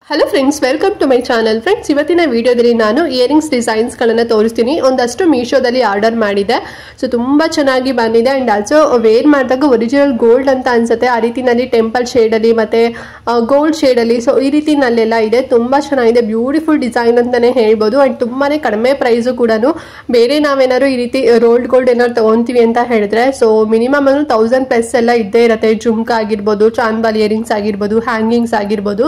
Hello friends, welcome to my channel. Friends, ಇವತ್ತಿನ ವಿಡಿಯೋದಲ್ಲಿ ನಾನು ಇಯರಿಂಗ್ಸ್ ಡಿಸೈನ್ಸ್ಗಳನ್ನು ತೋರಿಸ್ತೀನಿ. ಒಂದಷ್ಟು ಮೀಶೋದಲ್ಲಿ ಆರ್ಡರ್ ಮಾಡಿದೆ. ಸೊ ತುಂಬ ಚೆನ್ನಾಗಿ ಬಂದಿದೆ. ಆ್ಯಂಡ್ ಆಲ್ಸೋ ವೇರ್ ಮಾಡಿದಾಗ ಒರಿಜಿನಲ್ ಗೋಲ್ಡ್ ಅಂತ ಅನ್ಸುತ್ತೆ. ಆ ರೀತಿನಲ್ಲಿ ಟೆಂಪಲ್ ಶೇಡಲ್ಲಿ ಮತ್ತು ಗೋಲ್ಡ್ ಶೇಡಲ್ಲಿ ಸೊ ಈ ರೀತಿನಲ್ಲೆಲ್ಲ ಇದೆ. ತುಂಬ ಚೆನ್ನಾಗಿದೆ, ಬ್ಯೂಟಿಫುಲ್ ಡಿಸೈನ್ ಅಂತಲೇ ಹೇಳ್ಬೋದು. ಆ್ಯಂಡ್ ತುಂಬಾ ಕಡಿಮೆ ಪ್ರೈಸು ಕೂಡ. ಬೇರೆ ನಾವೇನಾದ್ರು ಈ ರೀತಿ ರೋಲ್ಡ್ ಗೋಲ್ಡ್ ಏನಾದ್ರು ತೊಗೊತೀವಿ ಅಂತ ಹೇಳಿದ್ರೆ ಸೊ ಮಿನಿಮಮ್ 1000+ ಎಲ್ಲ ಇದ್ದೇ ಇರುತ್ತೆ. ಜುಮ್ಕಾ ಆಗಿರ್ಬೋದು, ಚಾಂದ್ಬಾಲ್ ಇಯರಿಂಗ್ಸ್ ಆಗಿರ್ಬೋದು, ಹ್ಯಾಂಗಿಂಗ್ಸ್ ಆಗಿರ್ಬೋದು.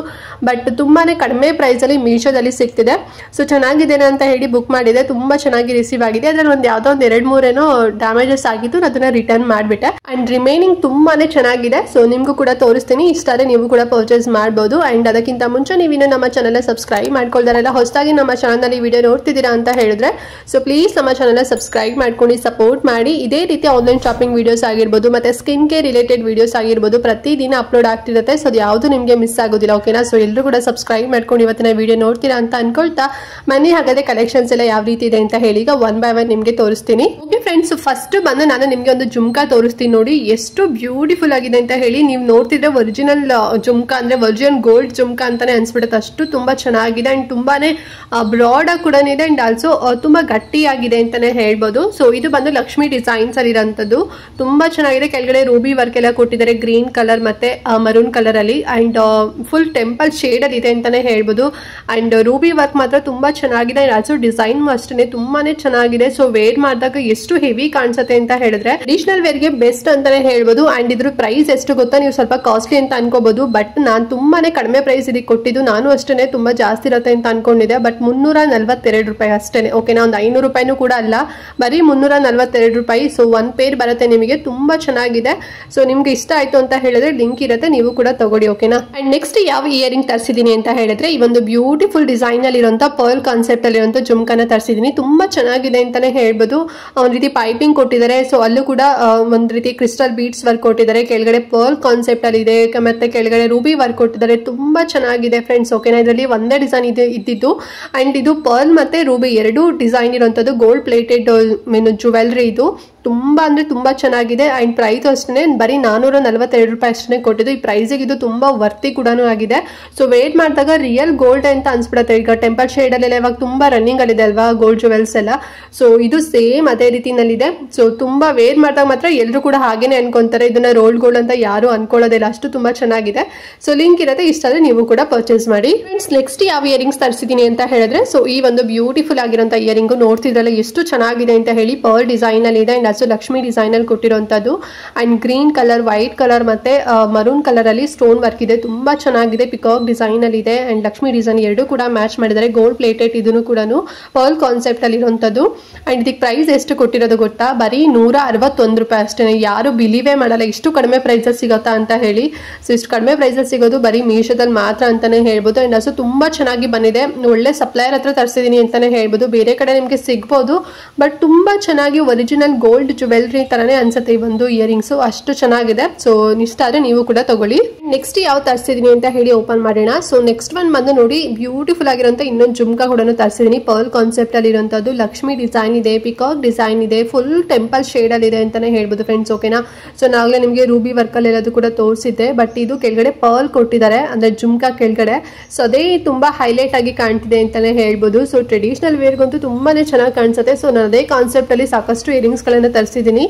ಬಟ್ ತುಂಬಾ ಕಡಿಮೆ ಪ್ರೈಸಲ್ಲಿ ಮೀಶೋದಲ್ಲಿ ಸಿಗ್ತಿದೆ. ಸೊ ಚೆನ್ನಾಗಿದೆ ಅಂತ ಹೇಳಿ ಬುಕ್ ಮಾಡಿದೆ. ತುಂಬ ಚೆನ್ನಾಗಿ ರಿಸೀವ್ ಆಗಿದೆ. ಅದರಲ್ಲಿ ಯಾವುದೋ ಒಂದು 2-3 ಡ್ಯಾಮೇಜಸ್ ಆಗಿತ್ತು, ಅದನ್ನ ರಿಟರ್ನ್ ಮಾಡಿಬಿಟ್ಟೆ. ಆ್ಯಂಡ್ ರಿಮೈನಿಂಗ್ ತುಂಬಾ ಚೆನ್ನಾಗಿದೆ. ಸೊ ನಿಮಗೂ ಕೂಡ ತೋರಿಸ್ತೀನಿ. ಇಷ್ಟಾದರೆ ನೀವು ಕೂಡ ಪರ್ಚೇಸ್ ಮಾಡ್ಬೋದು. ಆ್ಯಂಡ್ ಅದಕ್ಕಿಂತ ಮುಂಚೆ ನೀವಿನ್ನು ನಮ್ಮ ಚಾನಲ್ನ ಸಬ್ಸ್ಕ್ರೈಬ್ ಮಾಡ್ಕೊಳ್ದಾರೆಲ್ಲ ಹೊಸದಾಗಿ ನಮ್ಮ ಚಾನಲ್ನಲ್ಲಿ ವಿಡಿಯೋ ನೋಡ್ತಿದ್ದೀರಾ ಅಂತ ಹೇಳಿದ್ರೆ ಸೊ ಪ್ಲೀಸ್ ನಮ್ಮ ಚಾನಲ್ನ ಸಬ್ಸ್ಕ್ರೈಬ್ ಮಾಡ್ಕೊಂಡು ಸಪೋರ್ಟ್ ಮಾಡಿ. ಇದೇ ರೀತಿ ಆನ್ಲೈನ್ ಶಾಪಿಂಗ್ ವಿಡಿಯೋಸ್ ಆಗಿರ್ಬೋದು ಮತ್ತು ಸ್ಕಿನ್ ಕೇರ್ ರಿಲೇಟೆಡ್ ವಿಡಿಯೋಸ್ ಆಗಿರ್ಬೋದು ಪ್ರತಿದಿನ ಅಪ್ಲೋಡ್ ಆಗ್ತಿರುತ್ತೆ. ಸೊ ಅದು ಯಾವುದು ನಿಮಗೆ ಮಿಸ್ ಆಗೋದಿಲ್ಲ. ಓಕೆನಾ? ಸೊ ಎಲ್ಲರೂ ಕೂಡ ಸಬ್ಸ್ಕ್ರೈಬ್ ಮಾಡ್ಕೊಂಡು ಇವತ್ತಿನ ವಿಡಿಯೋ ನೋಡ್ತೀರಾ ಅಂತ ಅನ್ಕೊಳ್ತಾ ಮನೆ ಹಾಗಾದ್ರೆ ಕಲೆಕ್ಷನ್ಸ್ ಎಲ್ಲ ಯಾವ ರೀತಿ ಇದೆ ಅಂತ ಹೇಳಿ ಈಗ 1 by 1 ನಿಮಗೆ ತೋರಿಸ್ತೀನಿ. ಓಕೆ ಫ್ರೆಂಡ್ಸ್, ಫಸ್ಟ್ ಬಂದು ನಾನು ನಿಮಗೆ ಒಂದು ಜುಮ್ಕಾ ತೋರಿಸ್ತೀನಿ. ನೋಡಿ ಎಷ್ಟು ಬ್ಯೂಟಿಫುಲ್ ಆಗಿದೆ ಅಂತ ಹೇಳಿ. ನೀವು ನೋಡ್ತಿದ್ರೆ ಒರಿಜಿನಲ್ ಜುಮ್ಕಾ ಅಂದ್ರೆ ಒರಿಜಿನಲ್ ಗೋಲ್ಡ್ ಜುಮ್ಕಾ ಅಂತಾನೆ ಅನ್ಸ್ಬಿಡುತ್ತೆ. ಅಷ್ಟು ತುಂಬಾ ಚೆನ್ನಾಗಿದೆ ಅಂಡ್ ತುಂಬಾನೇ ಬ್ರಾಡ್ ಆಗಿ ಕೂಡ ಇದೆ. ಅಂಡ್ ಆಲ್ಸೋ ತುಂಬಾ ಗಟ್ಟಿಯಾಗಿದೆ ಅಂತಾನೆ ಹೇಳ್ಬೋದು. ಸೊ ಇದು ಬಂದು ಲಕ್ಷ್ಮಿ ಡಿಸೈನ್ಸ್ ಅಲ್ಲಿ ಇರೋಂಥದ್ದು. ತುಂಬಾ ಚೆನ್ನಾಗಿದೆ. ಕೆಳಗಡೆ ರೂಬಿ ವರ್ಕ್ ಎಲ್ಲ ಕೊಟ್ಟಿದ್ದಾರೆ, ಗ್ರೀನ್ ಕಲರ್ ಮತ್ತೆ ಮರೂನ್ ಕಲರ್ ಅಲ್ಲಿ. ಅಂಡ್ ಫುಲ್ ಟೆಂಪಲ್ ಶೇಡ್ ಅಲ್ಲಿ ಇದೆ ಅಂತಾನೆ ಹೇಳ್ಬೋದು. ಅಂಡ್ ರೂಬಿ ವರ್ಕ್ ಮಾತ್ರ ತುಂಬಾ ಚೆನ್ನಾಗಿದೆ. ಆಲ್ಸೋ ಡಿಸೈನ್ ಅಷ್ಟೇ ತುಂಬಾನೇ ಚೆನ್ನಾಗಿದೆ. ಸೊ ವೇರ್ ಮಾಡಿದಾಗ ಎಷ್ಟು ಹೆವಿ ಕಾಣಿಸುತ್ತೆ ಅಂತ ಹೇಳಿದ್ರೆ ಟ್ರೆಡಿಷನಲ್ ವೇರ್ಗೆ ಬೆಸ್ಟ್ ಅಂತಾನೆ ಹೇಳ್ಬೋದು. ಅಂಡ್ ಇದ್ರ ಪ್ರೈಸ್ ಎಷ್ಟು ಗೊತ್ತಾ, ನೀವು ಸ್ವಲ್ಪ ಕಾಸ್ಟ್ಲಿ ಅಂತ ಅನ್ಕೋಬಹುದು. ಬಟ್ ನಾನು ತುಂಬಾನೇ ಕಡಿಮೆ ಪ್ರೈಸ್ ಇದಕ್ಕೆ ಕೊಟ್ಟಿದ್ದು. ನಾನು ಅಷ್ಟೇ ತುಂಬಾ ಜಾಸ್ತಿ ಇರುತ್ತೆ ಅಂತ ಅನ್ಕೊಂಡಿದ್ದೆ. ಬಟ್ 342 ರೂಪಾಯಿ ಅಷ್ಟೇನೆ. ಓಕೆನಾ? ಒಂದು 500 ರೂಪಾಯಿನೂ ಕೂಡ ಅಲ್ಲ, ಬರೀ 342 ರೂಪಾಯಿ. ಸೊ 1 ಪೇರ್ ಬರುತ್ತೆ ನಿಮಗೆ. ತುಂಬಾ ಚೆನ್ನಾಗಿದೆ. ಸೊ ನಿಮ್ಗೆ ಇಷ್ಟ ಆಯ್ತು ಅಂತ ಹೇಳಿದ್ರೆ ಲಿಂಕ್ ಇರುತ್ತೆ, ನೀವು ಕೂಡ ತಗೊಳ್ಳಿ. ಓಕೆನಾ? ಅಂಡ್ ನೆಕ್ಸ್ಟ್ ಯಾವ ಇಯರಿಂಗ್ ತರಿಸಿದೀನಿ ಅಂತ ಹೇಳಿದ್ರೆ ಈ ಒಂದು ಬ್ಯೂಟಿಫುಲ್ ಡಿಸೈನ್ ಅಲ್ಲಿ ಇರುವಂತ ಪರ್ಲ್ ಕಾನ್ಸೆಪ್ಟ್ ಅಲ್ಲಿ ಇರುವಂತ ಜುಮ್ಕಾನ ತರಿಸಿದೀನಿ. ತುಂಬಾ ಚೆನ್ನಾಗಿದೆ ಅಂತಾನೆ ಹೇಳ್ಬೋದು. ಒಂದ್ ರೀತಿ ಪೈಪಿಂಗ್ ಕೊಟ್ಟಿದ್ದಾರೆ. ಸೊ ಅಲ್ಲೂ ಕೂಡ ಒಂದ್ ರೀತಿ ಕ್ರಿಸ್ಟಲ್ ಬೀಡ್ಸ್ ವರ್ಕ್ ಕೊಟ್ಟಿದ್ದಾರೆ. ಕೆಳಗಡೆ ಪರ್ಲ್ ಕಾನ್ಸೆಪ್ಟ್ ಅಲ್ಲಿ ಇದೆ, ಮತ್ತೆ ಕೆಳಗಡೆ ರೂಬಿ ವರ್ಕ್ ಕೊಟ್ಟಿದ್ದಾರೆ. ತುಂಬಾ ಚೆನ್ನಾಗಿದೆ ಫ್ರೆಂಡ್ಸ್. ಓಕೆನಾ? ಇದರಲ್ಲಿ ಒಂದೇ ಡಿಸೈನ್ ಇದ್ದಿದ್ದು. ಅಂಡ್ ಇದು ಪರ್ಲ್ ಮತ್ತೆ ರೂಬಿ ಎರಡೂ ಡಿಸೈನ್ ಇರುವಂತದ್ದು. ಗೋಲ್ಡ್ ಪ್ಲೇಟೆಡ್ ಜುವೆಲ್ರಿ ಇದು. ತುಂಬಾ ಅಂದ್ರೆ ತುಂಬಾ ಚೆನ್ನಾಗಿದೆ. ಅಂಡ್ ಪ್ರೈಸ್ ಅಷ್ಟೇ ಬರೀ 442 ರೂಪಾಯಿ ಅಷ್ಟೇ ಕೊಟ್ಟಿದ್ದು. ಈ ಪ್ರೈಸಿಗೆ ಇದು ತುಂಬಾ ವರ್ತಿ ಕೂಡ ಆಗಿದೆ. ಸೊ ವೇಟ್ ಮಾಡಿದಾಗ ರಿಯಲ್ ಗೋಲ್ಡ್ ಅಂತ ಅನ್ಸ್ಬಿಡುತ್ತೆ. ಈಗ ಟೆಂಪಲ್ ಶೇಡ್ ಅಲ್ಲೆಲ್ಲ ಇವಾಗ ತುಂಬಾ ರನ್ನಿಂಗ್ ಅಲ್ಲಿ ಇದೆ ಅಲ್ವಾ ಗೋಲ್ಡ್ ಜುವೆಲ್ಸ್ ಎಲ್ಲ. ಸೊ ಇದು ಸೇಮ್ ಅದೇ ರೀತಿನಲ್ಲಿದೆ. ಸೊ ತುಂಬಾ ವೇರ್ ಮಾಡಿದಾಗ ಮಾತ್ರ ಎಲ್ಲರೂ ಕೂಡ ಹಾಗೇನೆ ಅನ್ಕೊಂತಾರೆ. ಇದನ್ನ ರೋಲ್ಡ್ ಗೋಲ್ಡ್ ಅಂತ ಯಾರು ಅನ್ಕೊಳ್ಳೋದಿಲ್ಲ. ಅಷ್ಟು ತುಂಬಾ ಚೆನ್ನಾಗಿದೆ. ಸೊ ಲಿಂಕ್ ಇರುತ್ತೆ, ಇಷ್ಟಾದ್ರೆ ನೀವು ಕೂಡ ಪರ್ಚೇಸ್ ಮಾಡಿ. ಫ್ರೆಂಡ್ಸ್, ನೆಕ್ಸ್ಟ್ ಯಾವ ಇಯರಿಂಗ್ಸ್ ತರಿಸಿದೀನಿ ಅಂತ ಹೇಳಿದ್ರೆ ಸೊ ಈ ಒಂದು ಬ್ಯೂಟಿಫುಲ್ ಆಗಿರೋಂಥ ಇಯರಿಂಗ್ ನೋಡ್ತಿದ್ರಲ್ಲ ಎಷ್ಟು ಚೆನ್ನಾಗಿದೆ ಅಂತ ಹೇಳಿ. ಪರ್ಲ್ ಡಿಸೈನ್ ಅಲ್ಲಿ ಇದೆ. ಅಂಡ್ ಆಲ್ಸೋ ಲಕ್ಷ್ಮಿ ಡಿಸೈನ್ ಅಲ್ಲಿ ಕೊಟ್ಟಿರುವಂತದ್ದು. And green colour, white colour ಮತ್ತೆ ಮರೂನ್ ಕಲರ್ ಅಲ್ಲಿ ಸ್ಟೋನ್ ವರ್ಕ್ ಇದೆ. ತುಂಬಾ ಚೆನ್ನಾಗಿದೆ. ಪಿಕಾಕ್ ಡಿಸೈನ್ ಅಲ್ಲಿ ಇದೆ. ಅಂಡ್ ಲಕ್ಷ್ಮಿ ಡಿಸೈನ್ ಎರಡು ಕೂಡ ಮ್ಯಾಚ್ ಮಾಡಿದ್ದಾರೆ. ಗೋಲ್ಡ್ ಪ್ಲೇಟೆಡ್ ಇದನ್ನು ಕೂಡ ಪರ್ಲ್ ಕಾನ್ಸೆಪ್ಟ್ ಅಲ್ಲಿ ಇರುವಂತದ್ದು. ಅಂಡ್ ಇದಕ್ಕೆ ಪ್ರೈಸ್ ಎಷ್ಟು ಕೊಟ್ಟಿರೋದು ಗೊತ್ತಾ, ಬರೀ 161 ರೂಪಾಯಿ ಅಷ್ಟೇ. ಯಾರು ಬಿಲೀವೇ ಮಾಡಲ್ಲ ಇಷ್ಟು ಕಡಿಮೆ ಪ್ರೈಸಸ್ ಸಿಗುತ್ತಾ ಅಂತ ಹೇಳಿ. ಸೊ ಇಷ್ಟು ಕಡಿಮೆ ಪ್ರೈಸಸ್ ಸಿಗೋದು ಬರೀ ಮೀಶೋದಲ್ಲಿ ಮಾತ್ರ ಅಂತಾನೆ ಹೇಳ್ಬೋದು. ಅಂಡ್ ಅಸು ತುಂಬಾ ಚೆನ್ನಾಗಿ ಬಂದಿದೆ. ಒಳ್ಳೆ ಸಪ್ಲೈಯರ್ ಹತ್ರ ತರಿಸಿದೀನಿ ಅಂತಾನೆ ಹೇಳ್ಬೋದು. ಬೇರೆ ಕಡೆ ನಿಮ್ಗೆ ಸಿಗ್ಬೋದು, ಬಟ್ ತುಂಬಾ ಚೆನ್ನಾಗಿ ಒರಿಜಿನಲ್ ಗೋಲ್ಡ್ ಜುವೆಲ್ರಿ ತರನೇ ಅನ್ಸುತ್ತೆ ಈ ಒಂದು ಇಯರಿಂಗ್ಸ್. ಅಷ್ಟು ಚೆನ್ನಾಗಿದೆ. ಸೊ ಇಷ್ಟ ಆದ್ರೆ ನೀವು ಕೂಡ ತಗೊಳ್ಳಿ. ನೆಕ್ಸ್ಟ್ ಯಾವ ತರಿಸಿದೀನಿ ಅಂತ ಹೇಳಿ ಓಪನ್ ಮಾಡೋಣ. ಸೊ ನೆಕ್ಸ್ಟ್ ಒನ್ ಬಂದು ನೋಡಿ, ಬ್ಯೂಟಿಫುಲ್ ಆಗಿರುವಂತ ಇನ್ನೊಂದು ಜುಮ್ಕಾ ಕೂಡ ತರಿಸಿದೀನಿ. ಪರ್ಲ್ ಕಾನ್ಸೆಪ್ಟ್ ಅಲ್ಲಿ ಇರುವಂತದ್ದು. ಲಕ್ಷ್ಮಿ ಡಿಸೈನ್ ಇದೆ, ಪಿಕಾಕ್ ಡಿಸೈನ್ ಇದೆ, ಫುಲ್ ಟೆಂಪಲ್ ಶೇಡ್ ಅಲ್ಲಿ ಇದೆ ಅಂತಾನೆ ಹೇಳ್ಬೋದು ಫ್ರೆಂಡ್ಸ್. ಓಕೆನಾ? ಸೊ ನಾಗಲೇ ನಿಮಗೆ ರೂಬಿ ವರ್ಕ್ ಅಲ್ಲಿ ಎಲ್ಲದು ಕೂಡ ತೋರಿಸಿದ್ದೆ. ಬಟ್ ಇದು ಕೆಳಗಡೆ ಪರ್ಲ್ ಕೊಟ್ಟಿದ್ದಾರೆ ಅಂದ್ರೆ ಜುಮ್ಕಾ ಕೆಳಗಡೆ. ಸೊ ಅದೇ ತುಂಬಾ ಹೈಲೈಟ್ ಆಗಿ ಕಾಣ್ತಿದೆ ಅಂತಾನೆ ಹೇಳ್ಬೋದು. ಸೊ ಟ್ರೆಡಿಷನಲ್ ವೇರ್ಗಂತೂ ತುಂಬಾನೇ ಚೆನ್ನಾಗಿ ಕಾಣಿಸುತ್ತೆ. ಸೊ ನಾನು ಅದೇ ಕಾನ್ಸೆಪ್ಟ್ ಅಲ್ಲಿ ಸಾಕಷ್ಟು ಇಯರಿಂಗ್ಸ್ ಗಳನ್ನ ತರಿಸಿದೀನಿ.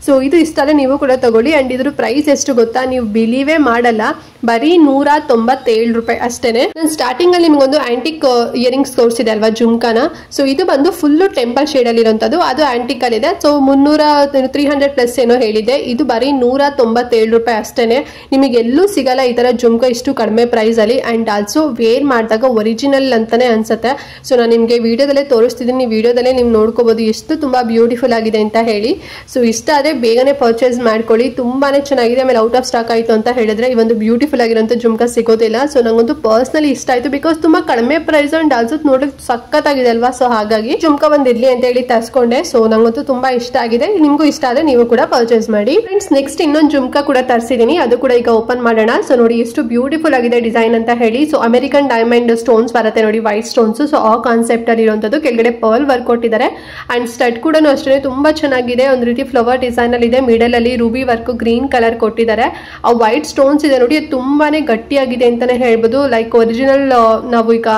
ಸೊ ಇದು ಇಷ್ಟ ಅಲ್ಲ ನೀವು ಕೂಡ ತಗೊಳ್ಳಿ. ಅಂಡ್ ಇದ್ರ ಪ್ರೈಸ್ ಎಷ್ಟು ಗೊತ್ತಾ, ನೀವು ಬಿಲೀವೇ ಮಾಡಲ್ಲ, ಬರೀ 197 ರೂಪಾಯಿ ಅಷ್ಟೇನೆ. ನಾನು ಸ್ಟಾರ್ಟಿಂಗ್ ಅಲ್ಲಿ ನಿಮ್ಗೊಂದು ಆಂಟಿಕ್ ಇಯರಿಂಗ್ಸ್ ತೋರಿಸಿದೆ ಅಲ್ವಾ ಜುಮ್ಕಾನ. ಸೊ ಇದು ಬಂದು ಫುಲ್ ಟೆಂಪಲ್ ಶೇಡ್ ಅಲ್ಲಿ ಇರುವಂತದ್ದು. ಅದು ಆಂಟಿಕ್ ಅಲ್ಲಿ ಇದೆ. ಸೊ 300+ ಏನೋ ಹೇಳಿದೆ. ಇದು ಬರೀ 197 ರೂಪಾಯಿ ಅಷ್ಟೇನೆ. ನಿಮಗೆ ಎಲ್ಲೂ ಸಿಗಲ್ಲ ಈ ತರ ಜುಮ್ಕಾ ಇಷ್ಟು ಕಡಿಮೆ ಪ್ರೈಸ್ ಅಲ್ಲಿ. ಅಂಡ್ ಆಲ್ಸೋ ವೇರ್ ಮಾಡಿದಾಗ ಒರಿಜಿನಲ್ ಅಂತಾನೆ ಅನ್ಸುತ್ತೆ. ಸೊ ನಾನು ನಿಮ್ಗೆ ವಿಡಿಯೋದಲ್ಲೇ ತೋರಿಸ್ತಿದ್ದೀನಿ. ವಿಡಿಯೋದಲ್ಲೇ ನೀವು ನೋಡ್ಕೋಬಹುದು ಎಷ್ಟು ತುಂಬಾ ಬ್ಯೂಟಿಫುಲ್ ಆಗಿದೆ ಅಂತ ಹೇಳಿ. ಸೊ ಇಷ್ಟ ಆದ್ರೆ ಬೇಗನೆ ಪರ್ಚೇಸ್ ಮಾಡ್ಕೊಳ್ಳಿ. ತುಂಬಾನೇ ಚೆನ್ನಾಗಿದೆ. ಆಮೇಲೆ ಔಟ್ ಆಫ್ ಸ್ಟಾಕ್ ಆಯ್ತು ಅಂತ ಹೇಳಿದ್ರೆ ಈ ಒಂದು ಬ್ಯೂಟಿಫುಲ್ ಆಗಿರೋಂಥ ಜುಮ್ಕಾ ಸಿಗೋದಿಲ್ಲ. ಸೊ ನಂಗಂತೂ ಪರ್ಸನಲಿ ಇಷ್ಟ ಆಯ್ತು. ಬಿಕಾಸ್ ತುಂಬಾ ಕಡಿಮೆ ಪ್ರೈಸ್ ಅಂಡ್ ಆಲ್ಸೋ ನೋಡಕ್ ಸಖತ್ತಾಗಿದೆ ಅಲ್ವಾ. ಸೊ ಹಾಗಾಗಿ ಜುಮ್ಕಾ ಬಂದಿರ್ಲಿ ಅಂತ ಹೇಳಿ ತರಿಸ್ಕೊಂಡೆ. ಸೊ ನಂಗಂತೂ ತುಂಬಾ ಇಷ್ಟ ಆಗಿದೆ. ನಿಮ್ಗೂ ಇಷ್ಟ ಆದ್ರೆ ನೀವು ಕೂಡ ಪರ್ಚೇಸ್ ಮಾಡಿ. ಫ್ರೆಂಡ್ಸ್, ನೆಕ್ಸ್ಟ್ ಇನ್ನೊಂದು ಜುಮ್ಕಾ ಕೂಡ ತರಿಸಿದೀನಿ. ಅದು ಕೂಡ ಈಗ ಓಪನ್ ಮಾಡೋಣ. ಸೊ ನೋಡಿ ಎಷ್ಟು ಬ್ಯೂಟಿಫುಲ್ ಆಗಿದೆ ಡಿಸೈನ್ ಅಂತ ಹೇಳಿ. ಸೊ ಅಮೆರಿಕನ್ ಡೈಮಂಡ್ ಸ್ಟೋನ್ಸ್ ಬರುತ್ತೆ ನೋಡಿ, ವೈಟ್ ಸ್ಟೋನ್ಸ್. ಸೊ ಆ ಕಾನ್ಸೆಪ್ಟ್ ಅಲ್ಲಿ ಇರುವಂತದ್ದು. ಕೆಳಗಡೆ ಪರ್ಲ್ ವರ್ಕ್ ಕೊಟ್ಟಿದ್ದಾರೆ. ಅಂಡ್ ಸ್ಟಡ್ ಕೂಡ ಅಷ್ಟೇ ತುಂಬಾ ಚೆನ್ನಾಗಿದೆ. ಇದೆ, ಒಂದು ರೀತಿ ಫ್ಲವರ್ ಡಿಸೈನ್ ಅಲ್ಲಿ ಇದೆ, ಮಿಡಲ್ ಅಲ್ಲಿ ರೂಬಿ ವರ್ಕ್ ಗ್ರೀನ್ ಕಲರ್ ಕೊಟ್ಟಿದ್ದಾರೆ. ಆ ವೈಟ್ ಸ್ಟೋನ್ಸ್ ಇದೆ ನೋಡಿ, ತುಂಬಾನೇ ಗಟ್ಟಿಯಾಗಿದೆ ಅಂತಾನೆ ಹೇಳ್ಬೋದು. ಲೈಕ್ ಒರಿಜಿನಲ್ ನಾವು ಈಗ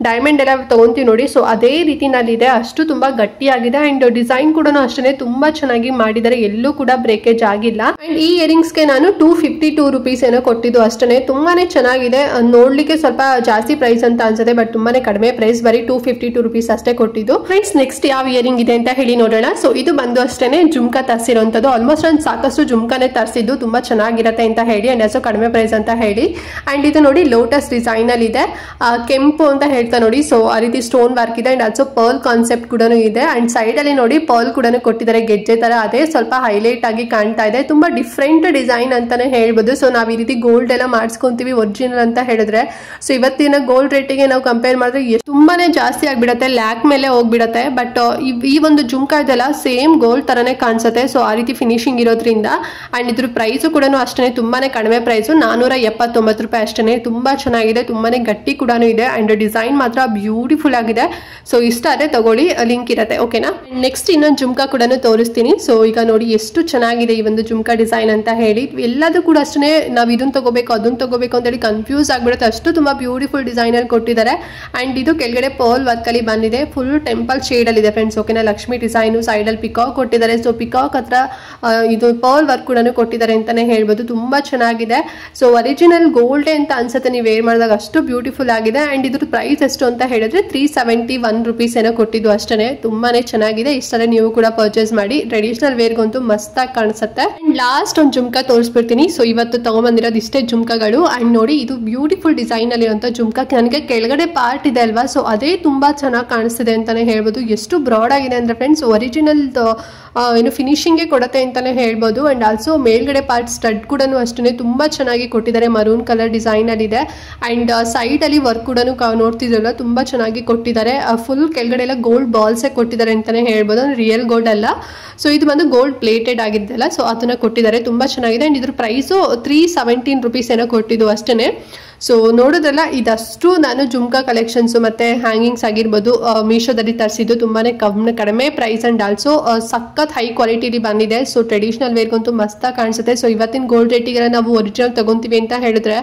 ಡೈಮಂಡ್ ಎಲ್ಲ ತಗೊಂತೀವಿ ನೋಡಿ, ಸೊ ಅದೇ ರೀತಿನಲ್ಲಿ ಇದೆ, ಅಷ್ಟು ತುಂಬಾ ಗಟ್ಟಿಯಾಗಿದೆ. ಅಂಡ್ ಡಿಸೈನ್ ಕೂಡ ಅಷ್ಟೇ ತುಂಬಾ ಚೆನ್ನಾಗಿ ಮಾಡಿದ್ದಾರೆ, ಎಲ್ಲೂ ಕೂಡ ಬ್ರೇಕೇಜ್ ಆಗಿಲ್ಲ. ಅಂಡ್ ಈ ಇಯರಿಂಗ್ಸ್ ಗೆ ನಾನು 252 rupees ಏನೋ ಕೊಟ್ಟಿದ್ದು ಅಷ್ಟೇ. ತುಂಬಾನೇ ಚೆನ್ನಾಗಿದೆ, ನೋಡ್ಲಿಕ್ಕೆ ಸ್ವಲ್ಪ ಜಾಸ್ತಿ ಪ್ರೈಸ್ ಅಂತ ಅನ್ಸುತ್ತೆ, ಬಟ್ ತುಂಬಾನೇ ಕಡಿಮೆ ಪ್ರೈಸ್, ಬರೀ 252 rupees ಅಷ್ಟೇ ಕೊಟ್ಟಿದ್ದು. ಫ್ರೆಂಡ್ಸ್, ನೆಕ್ಸ್ಟ್ ಯಾವ ಇಯರಿಂಗ್ ಇದೆ ಅಂತ ಹೇಳಿ ನೋಡೋಣ. ಸೊ ಇದು ಬಂದು ಅಷ್ಟೇ ಜುಮ್ಕಾ ತರಿಸಿರುವಂತದ್ದು. ಆಲ್ಮೋಸ್ಟ್ ನಾನು ಸಾಕಷ್ಟು ಜುಮ್ಕಾನೇ ತರಿಸಿದ್ದು, ತುಂಬಾ ಚೆನ್ನಾಗಿರತ್ತೆ ಅಂತ ಹೇಳಿ, ಅಂಡ್ ಅಷ್ಟು ಕಡಿಮೆ ಪ್ರೈಸ್ ಅಂತ ಹೇಳಿ. ಅಂಡ್ ಇದು ನೋಡಿ ಲೋಟಸ್ ಡಿಸೈನ್ ಅಲ್ಲಿ ಇದೆ, ಕೆಂಪು ಅಂತ ಹೇಳ್ತಾ ನೋಡಿ, ಸೊ ಆ ರೀತಿ ಸ್ಟೋನ್ ವರ್ಕ್ ಇದೆ. ಅಂಡ್ ಆಲ್ಸೋ ಪರ್ಲ್ ಕಾನ್ಸೆಪ್ಟ್ ಕೂಡ ಇದೆ. ಅಂಡ್ ಸೈಡ್ ಅಲ್ಲಿ ನೋಡಿ ಪರ್ಲ್ ಕೂಡ ಕೊಟ್ಟಿದ್ದಾರೆ, ಗೆಜ್ಜೆ ತರ, ಅದೇ ಸ್ವಲ್ಪ ಹೈಲೈಟ್ ಆಗಿ ಕಾಣ್ತಾ ಇದೆ. ತುಂಬಾ ಡಿಫ್ರೆಂಟ್ ಡಿಸೈನ್ ಅಂತಾನೆ ಹೇಳ್ಬೋದು. ಸೊ ನಾವ್ ಈ ರೀತಿ ಗೋಲ್ಡ್ ಎಲ್ಲ ಮಾಡಿಸ್ಕೊಂತೀವಿ ಒರಿಜಿನಲ್ ಅಂತ ಹೇಳಿದ್ರೆ, ಸೊ ಇವತ್ತಿನ ಗೋಲ್ಡ್ ರೇಟಿಗೆ ನಾವು ಕಂಪೇರ್ ಮಾಡಿದ್ರೆ ತುಂಬಾನೇ ಜಾಸ್ತಿ ಆಗ್ಬಿಡತ್ತೆ, ಲ್ಯಾಕ್ ಮೇಲೆ ಹೋಗ್ಬಿಡತ್ತೆ. ಬಟ್ ಈ ಒಂದು ಜುಮ್ಕಾ ಇದೆಲ್ಲ ಸೇಮ್ ಗೋಲ್ಡ್ ತರನೇ ಕಾಣಿಸುತ್ತೆ, ಸೊ ಆ ರೀತಿ ಫಿನಿಶಿಂಗ್ ಇರೋದ್ರಿಂದ. ಅಂಡ್ ಇದ್ರ ಪ್ರೈಸ್ ಕೂಡ ಅಷ್ಟೇ ತುಂಬಾನೇ ಕಡಿಮೆ ಪ್ರೈಸ್, 479 ರೂಪಾಯಿ ಅಷ್ಟೇ. ತುಂಬಾ ಚೆನ್ನಾಗಿದೆ, ತುಂಬಾನೇ ಗಟ್ಟಿ ಕೂಡ ಇದೆ. ಅಂಡ್ ಡಿಸೈನ್ ಮಾತ್ರ ಬ್ಯೂಟಿಫುಲ್ ಆಗಿದೆ. ಸೊ ಇಷ್ಟ ಆದ್ರೆ ತಗೊಳ್ಳಿ, ಲಿಂಕ್ ಇರುತ್ತೆ, ಓಕೆನಾ. ನೆಕ್ಸ್ಟ್ ಇನ್ನೊಂದು ಜುಮ್ಕಾ ಕೂಡ ತೋರಿಸ್ತೀನಿ. ಸೊ ಈಗ ನೋಡಿ ಎಷ್ಟು ಚೆನ್ನಾಗಿದೆ ಈ ಒಂದು ಜುಮ್ಕಾ ಡಿಸೈನ್ ಅಂತ ಹೇಳಿ. ಎಲ್ಲದೂ ಕೂಡ ಅಷ್ಟೇ ನಾವು ಇದನ್ನ ತಗೋಬೇಕು ಅದನ್ನ ತಗೋಬೇಕು ಅಂತ ಹೇಳಿ ಕನ್ಫ್ಯೂಸ್ ಆಗ್ಬಿಡುತ್ತೆ, ಅಷ್ಟು ತುಂಬಾ ಬ್ಯೂಟಿಫುಲ್ ಡಿಸೈನ್ ಅಲ್ಲಿ ಕೊಟ್ಟಿದ್ದಾರೆ. ಅಂಡ್ ಇದು ಕೆಳಗಡೆ ಪರ್ಲ್ ವರ್ಕ್ ಅಲ್ಲಿ ಬಂದಿದೆ, ಫುಲ್ ಟೆಂಪಲ್ ಶೇಡ್ ಅಲ್ಲಿ ಇದೆ ಫ್ರೆಂಡ್ಸ್, ಓಕೆನಾ. ಲಕ್ಷ್ಮಿ ಡಿಸೈನ್, ಸೈಡ್ ಅಲ್ಲಿ ಪಿಕಾಕ್ ಕೊಟ್ಟಿದ್ದಾರೆ. ಸೊ ಪಿಕಾಕ್ ಹತ್ರ ಇದು ಪರ್ಲ್ ವರ್ಕ್ ಕೂಡ ಕೊಟ್ಟಿದ್ದಾರೆ ಅಂತಾನೆ ಹೇಳ್ಬೋದು. ತುಂಬಾ ಚೆನ್ನಾಗಿದೆ. ಸೊ ಒರಿಜಿನಲ್ ಗೋಲ್ಡ್ ಅಂತ ಅನ್ಸುತ್ತೆ ನೀವು ವೇರ್ ಮಾಡಿದಾಗ, ಅಷ್ಟು ಬ್ಯೂಟಿಫುಲ್ ಆಗಿದೆ. ಅಂಡ್ ಇದ್ರ ಪ್ರೈಸ್ ಎಷ್ಟು ಅಂತ ಹೇಳಿದ್ರೆ 371 rupees ಏನೋ ಕೊಟ್ಟಿದ್ದು ಅಷ್ಟೇ. ತುಂಬಾನೇ ಚೆನ್ನಾಗಿದೆ, ಇಷ್ಟೇ ನೀವು ಕೂಡ ಪರ್ಚೇಸ್ ಮಾಡಿ, ಟ್ರೆಡಿಷನಲ್ ವೇರ್ಗಂತೂ ಮಸ್ತಾಗಿ ಕಾಣಿಸುತ್ತೆ. ಅಂಡ್ ಲಾಸ್ಟ್ ಒಂದು ಜುಮ್ಕಾ ತೋರಿಸ್ಬಿಡ್ತೀನಿ. ಸೊ ಇವತ್ತು ತಗೊಂಡ್ಬಂದಿರೋದು ಇಷ್ಟೇ ಜುಮ್ಕಾಗಳು. ಅಂಡ್ ನೋಡಿ ಇದು ಬ್ಯೂಟಿಫುಲ್ ಡಿಸೈನ್ ಅಲ್ಲಿ ಇರುವಂತ ಜುಮ್ಕಾ, ನನಗೆ ಕೆಳಗಡೆ ಪಾರ್ಟ್ ಇದೆ ಅಲ್ವಾ, ಸೊ ಅದೇ ತುಂಬಾ ಚೆನ್ನಾಗಿ ಕಾಣಿಸ್ತಿದೆ ಅಂತಾನೆ ಹೇಳ್ಬೋದು. ಎಷ್ಟು ಬ್ರಾಡ್ ಆಗಿದೆ ಅಂದ್ರೆ ಫ್ರೆಂಡ್ಸ್, ಒರಿಜಿನಲ್ ಏನು ಫಿನಿಶಿಂಗ್ ಕೊಡುತ್ತೆ ಅಂತಾನೆ ಹೇಳ್ಬೋದು. ಅಂಡ್ ಆಲ್ಸೋ ಮೇಲ್ಗಡೆ ಪಾರ್ಟ್ ಸ್ಟಡ್ ಕೂಡ ಅಷ್ಟೇ ತುಂಬಾ ಚೆನ್ನಾಗಿ ಕೊಟ್ಟಿದ್ದಾರೆ, ಮರೂನ್ ಕಲರ್ ಡಿಸೈನ್ ಅಲ್ಲಿ ಇದೆ. ಅಂಡ್ ಸೈಡ್ ಅಲ್ಲಿ ವರ್ಕ್ ಕೂಡ ನೋಡ್ತಿದ್ರಲ್ಲ, ತುಂಬಾ ಚೆನ್ನಾಗಿ ಕೊಟ್ಟಿದ್ದಾರೆ. ಫುಲ್ ಕೆಳಗಡೆ ಎಲ್ಲ ಗೋಲ್ಡ್ ಬಾಲ್ಸ್ ಕೊಟ್ಟಿದ್ದಾರೆ ಅಂತಾನೆ ಹೇಳ್ಬೋದು, ರಿಯಲ್ ಗೋಲ್ಡ್ ಅಲ್ಲ. ಸೊ ಇದು ಬಂದು ಗೋಲ್ಡ್ ಪ್ಲೇಟೆಡ್ ಆಗಿದ್ದಲ್ಲ, ಸೊ ಅದನ್ನ ಕೊಟ್ಟಿದ್ದಾರೆ, ತುಂಬಾ ಚೆನ್ನಾಗಿದೆ. ಅಂಡ್ ಇದ್ರ ಪ್ರೈಸು 317 rupees ಏನೋ ಕೊಟ್ಟಿದ್ದು ಅಷ್ಟೇ. ಸೊ ನೋಡೋದ್ರಲ್ಲ, ಇದಷ್ಟು ನಾನು ಜುಮ್ಕಾ ಕಲೆಕ್ಷನ್ಸ್ ಮತ್ತೆ ಹ್ಯಾಂಗಿಂಗ್ಸ್ ಆಗಿರ್ಬೋದು ಮೀಶೋದಲ್ಲಿ ತರಿಸಿದ್ದು, ತುಂಬಾನೇ ಕಡಿಮೆ ಪ್ರೈಸ್. ಅಂಡ್ ಆಲ್ಸೋ ಸಖತ್ ಹೈ ಕ್ವಾಲಿಟಿಲಿ ಬಂದಿದೆ. ಸೊ ಟ್ರೆಡಿಷನಲ್ ವೇರ್ಗಂತೂ ಮಸ್ತಾಗಿ ಕಾಣಿಸುತ್ತೆ. ಸೊ ಇವತ್ತಿನ ಗೋಲ್ಡ್ ರೇಟಿಗೆ ನಾವು ಒರಿಜಿನಲ್ ತಗೊಂತೀವಿ ಅಂತ ಹೇಳಿದ್ರೆ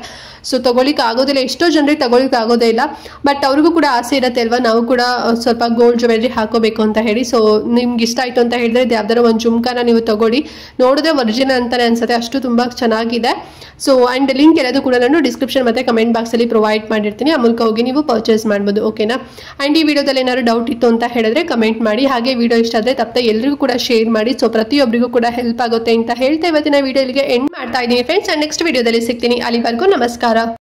ಸೊ ತಗೊಳ್ಳಿಕ್ಕೆ ಆಗೋದಿಲ್ಲ, ಎಷ್ಟೋ ಜನರಿಗೆ ತಗೊಳ್ಳಿಕ್ಕೆ ಆಗೋದೇ ಇಲ್ಲ. ಬಟ್ ಅವ್ರಿಗೂ ಕೂಡ ಆಸೆ ಇರುತ್ತೆ ಅಲ್ವಾ, ನಾವು ಕೂಡ ಸ್ವಲ್ಪ ಗೋಲ್ಡ್ ಜ್ಯುವೆಲ್ರಿ ಹಾಕೋಬೇಕು ಅಂತ ಹೇಳಿ. ಸೊ ನಿಮ್ಗೆ ಇಷ್ಟ ಆಯ್ತು ಅಂತ ಹೇಳಿದ್ರೆ ಯಾವ್ದಾರ ಒಂದು ಜುಮ್ಕಾನ ನೀವು ತಗೊಳ್ಳಿ, ನೋಡಿದ್ರೆ ಒರಿಜಿನಲ್ ಅಂತಾನೆ ಅನ್ಸುತ್ತೆ, ಅಷ್ಟು ತುಂಬಾ ಚೆನ್ನಾಗಿದೆ. ಸೊ ಅಂಡ್ ಲಿಂಕ್ ಎಲ್ಲದೂ ಕೂಡ ನಾನು ಡಿಸ್ಕ್ರಿಪ್ಷನ್ ಮತ್ತೆ ಕಮೆಂಟ್ ಬಾಕ್ಸ್ ಅಲ್ಲಿ ಪ್ರೊವೈಡ್ ಮಾಡಿರ್ತೀನಿ, ಆ ಮೂಲಕ ಹೋಗಿ ನೀವು ಪರ್ಚೇಸ್ ಮಾಡ್ಬೋದು, ಓಕೆನಾ. ಅಂಡ್ ಈ ವಿಡಿಯೋದಲ್ಲಿ ಏನಾದ್ರು ಡೌಟ್ ಇತ್ತು ಅಂತ ಹೇಳಿದ್ರೆ ಕಮೆಂಟ್ ಮಾಡಿ, ಹಾಗೆ ವಿಡಿಯೋ ಇಷ್ಟ ಆದ್ರೆ ತಪ್ಪದೆ ಎಲ್ರಿಗೂ ಕೂಡ ಶೇರ್ ಮಾಡಿ. ಸೊ ಪ್ರತಿಯೊಬ್ಬರಿಗೂ ಕೂಡ ಹೆಲ್ಪ್ ಆಗುತ್ತೆ ಅಂತ ಹೇಳ್ತಾ ಇವತ್ತಿನ ವಿಡಿಯೋ ಇಲ್ಲಿಗೆ ಎಂಡ್ ಮಾಡ್ತಾ ಇದ್ದೀನಿ ಫ್ರೆಂಡ್ಸ್. ಅಂಡ್ ನೆಕ್ಸ್ಟ್ ವಿಡಿಯೋದಲ್ಲಿ ಸಿಗ್ತೀನಿ, ಅಲ್ಲಿವರೆಗೂ ನಮಸ್ಕಾರ.